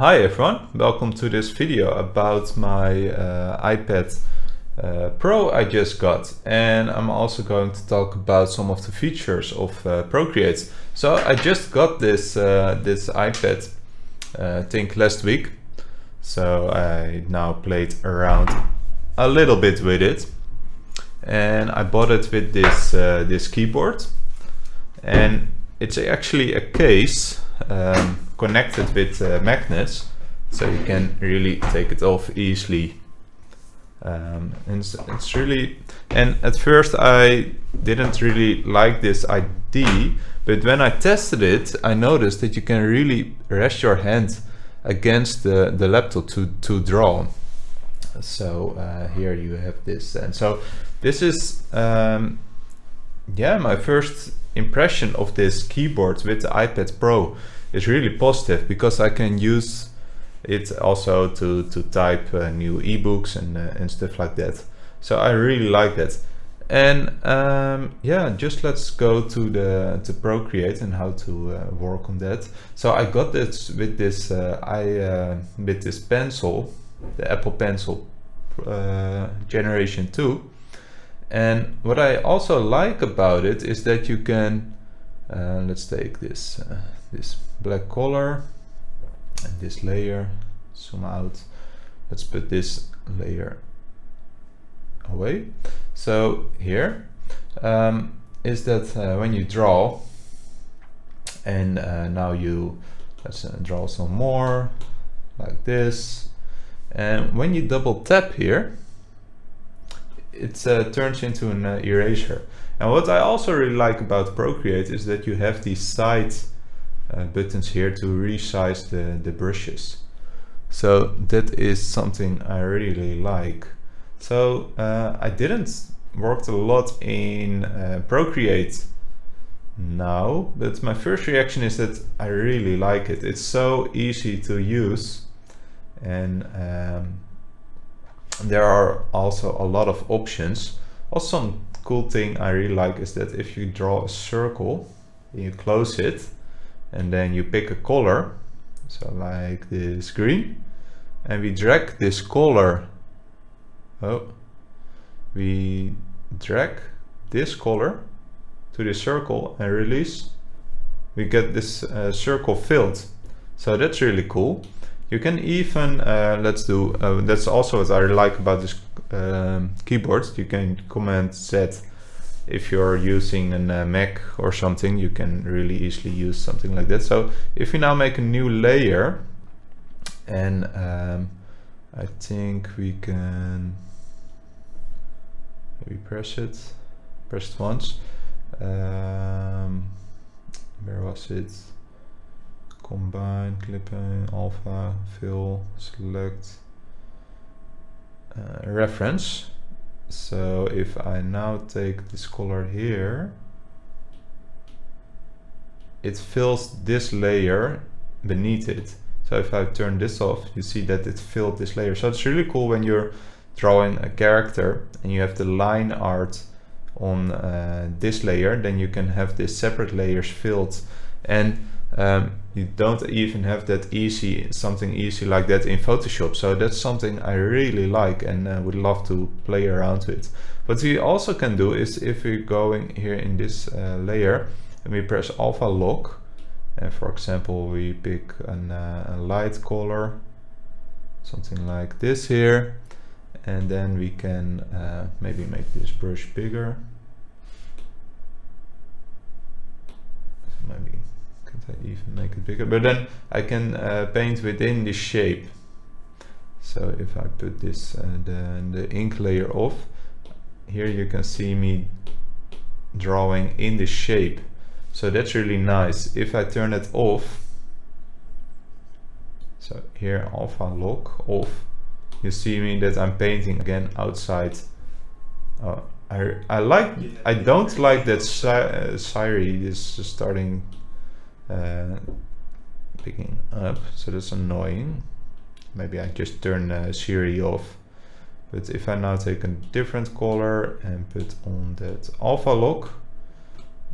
Hi everyone, welcome to this video about my iPad Pro I just got, and I'm also going to talk about some of the features of Procreate. So I just got this iPad I think last week, so I now played around a little bit with it, and I bought it with this keyboard, and it's actually a case connected with magnets, so you can really take it off easily. And it's really, and at first I didn't really like this idea, but when I tested it I noticed that you can really rest your hand against the laptop to draw. So here you have this, and so this is yeah, my first impression of this keyboard with the iPad Pro is really positive, because I can use it also to type new ebooks and stuff like that. So I really like that. And yeah, just let's go to Procreate and how to work on that. So I got this with this with this pencil, the Apple Pencil Generation 2. And what I also like about it is that you can let's take this this black color and this layer, zoom out, let's put this layer away. So here is that when you draw, and now let's draw some more like this, and when you double tap here, it turns into an eraser. And what I also really like about Procreate is that you have these side buttons here to resize the brushes. So that is something I really like. So I didn't work a lot in Procreate now, but my first reaction is that I really like it. It's so easy to use, and there are also a lot of options. Also, some cool thing I really like is that if you draw a circle, you close it, and then you pick a color, so like this green, and we drag this color. We drag this color to the circle and release. We get this circle filled. So that's really cool. You can even let's do that's also what I really like about this keyboard. You can Command Z. If you're using a Mac or something, you can really easily use something like that. So if we now make a new layer, and I think we can maybe press it once. Where was it? Combine, clipping, alpha, fill, select, reference. So if I now take this color here, it fills this layer beneath it. So if I turn this off, you see that it filled this layer. So it's really cool when you're drawing a character and you have the line art on this layer, then you can have these separate layers filled, and you don't even have that something easy like that in Photoshop. So that's something I really like, and would love to play around with. What we also can do is, if we're going here in this layer and we press alpha lock, and for example we pick a light color, something like this here, and then we can maybe make this brush bigger. So maybe I even make it bigger, but then I can paint within the shape. So if I put this the ink layer off, here you can see me drawing in the shape. So that's really nice. If I turn it off, so here alpha lock off, you see me that I'm painting again outside. I don't like that Siri is starting picking up, so that's annoying. Maybe I just turn Siri off. But if I now take a different color and put on that alpha lock,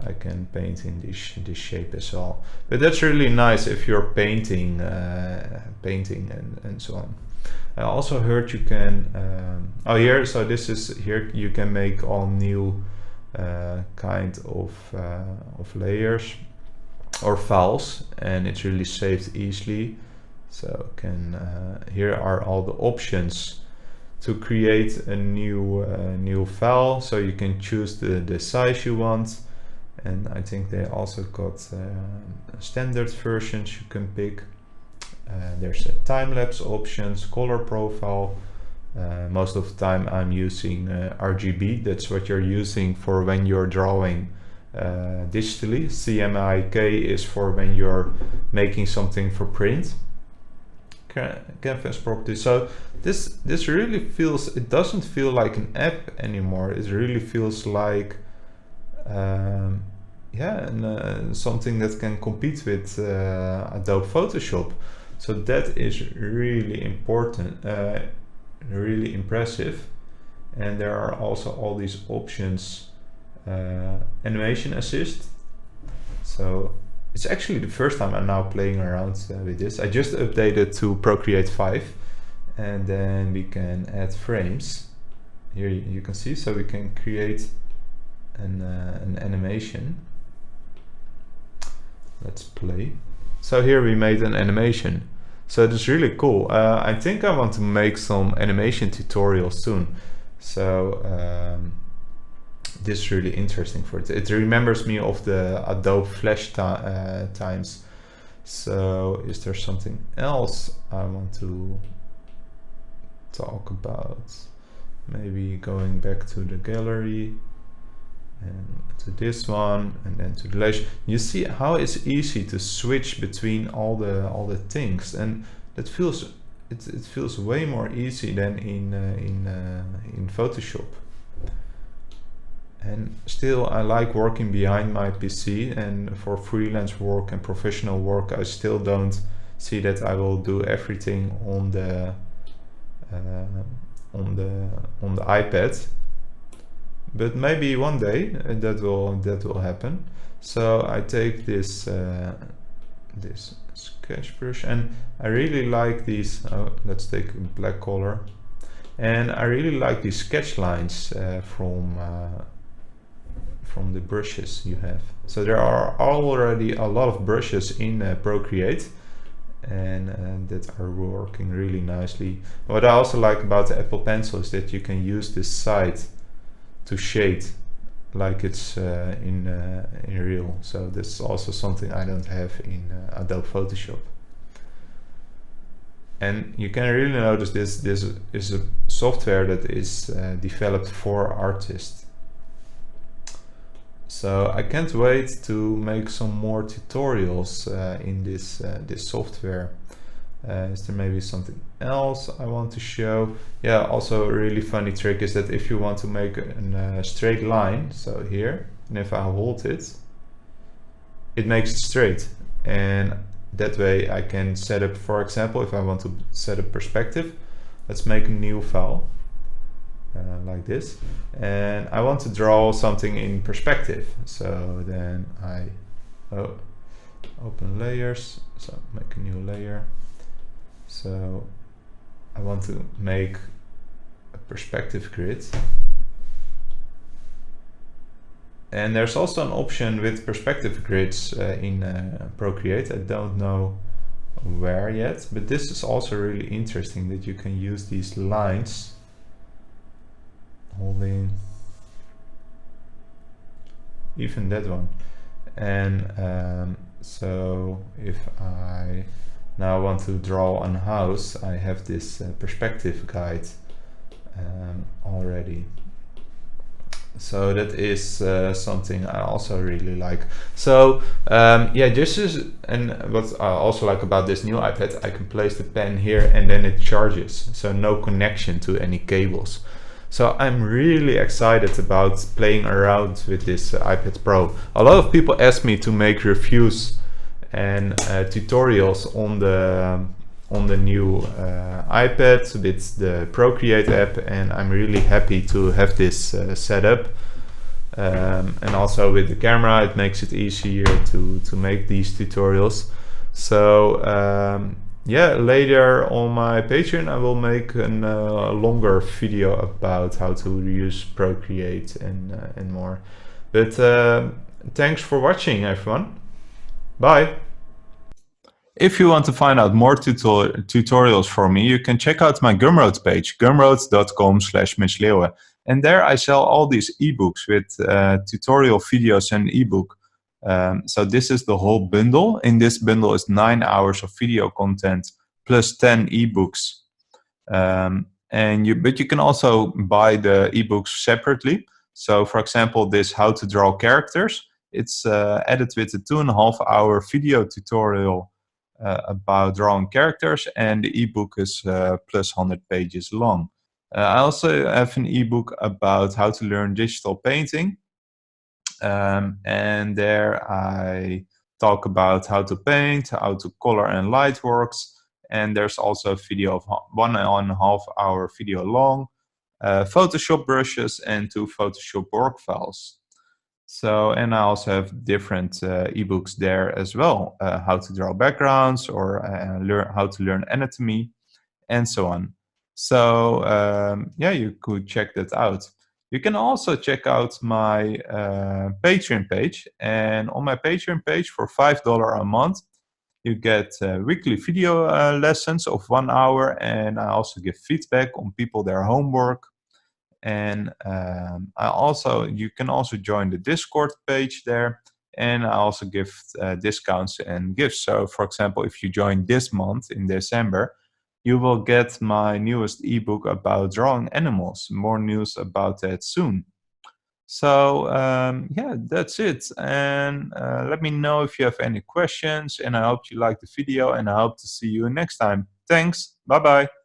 I can paint in this shape as well. But that's really nice if you're painting and so on. I also heard you can oh, here, so this is here you can make all new kind of layers or files, and it's really saved easily. So here are all the options to create a new file, so you can choose the size you want. And I think they also got standard versions you can pick. There's a time-lapse options, color profile. Most of the time I'm using RGB. That's what you're using for when you're drawing digitally. CMYK is for when you're making something for print. Canvas property. So this really feels, it doesn't feel like an app anymore. It really feels like something that can compete with Adobe Photoshop. So that is really important, really impressive. And there are also all these options, animation assist. So it's actually the first time I'm now playing around with this. I just updated to Procreate 5, and then we can add frames. Here you can see, so we can create an animation. Let's play. So here we made an animation. So it's really cool. I think I want to make some animation tutorials soon. So this is really interesting for it. It remembers me of the Adobe Flash times. So is there something else I want to talk about? Maybe going back to the gallery and to this one, and then to the layer. You see how it's easy to switch between all the things, and it feels way more easy than in Photoshop. And still, I like working behind my PC, and for freelance work and professional work, I still don't see that I will do everything on the iPad. But maybe one day that will happen. So I take this this sketch brush, and I really like these. Let's take a black color, and I really like these sketch lines from the brushes you have. So there are already a lot of brushes in Procreate, and that are working really nicely. What I also like about the Apple Pencil is that you can use this side to shade like it's in real. So this is also something I don't have in Adobe Photoshop. And you can really notice this is a software that is developed for artists. So I can't wait to make some more tutorials in this software. Is there maybe something else I want to show? Yeah, also a really funny trick is that if you want to make a straight line, so here, and if I hold it, it makes it straight. And that way I can set up, for example, if I want to set up perspective, let's make a new file like this. And I want to draw something in perspective. So then I open layers, so make a new layer. So I want to make a perspective grid. And there's also an option with perspective grids in Procreate. I don't know where yet, but this is also really interesting that you can use these lines, holding even that one. And so if I now want to draw a house, I have this perspective guide already. So that is something I also really like. So yeah, this is, and what I also like about this new iPad, I can place the pen here and then it charges, so no connection to any cables. So I'm really excited about playing around with this iPad Pro. A lot of people ask me to make reviews and tutorials on the new iPad with the Procreate app, and I'm really happy to have this set up. And also with the camera, it makes it easier to make these tutorials. So yeah, later on my Patreon I will make a longer video about how to use Procreate and more. But thanks for watching, everyone. Bye. If you want to find out more tutorials from me, you can check out my Gumroad page, gumroad.com/Mitchleeuwen. And there I sell all these ebooks with tutorial videos and ebook. So this is the whole bundle. In this bundle is 9 hours of video content plus 10 ebooks. But you can also buy the ebooks separately. So for example, this how to draw characters, it's added with a 2.5 hour video tutorial about drawing characters, and the ebook is plus 100 pages long. I also have an ebook about how to learn digital painting, and there I talk about how to paint, how to color and light works, and there's also a video of 1.5 hour video long, Photoshop brushes and 2 Photoshop work files. So, and I also have different ebooks there as well, how to draw backgrounds, or how to learn anatomy, and so on. So yeah, you could check that out. You can also check out my Patreon page, and on my Patreon page for $5 a month, you get weekly video lessons of 1 hour, and I also give feedback on people, their homework. And you can also join the Discord page there, and I also give discounts and gifts. So for example, if you join this month in December, you will get my newest ebook about drawing animals. More news about that soon. So yeah, that's it. And let me know if you have any questions, and I hope you liked the video, and I hope to see you next time. Thanks. Bye bye.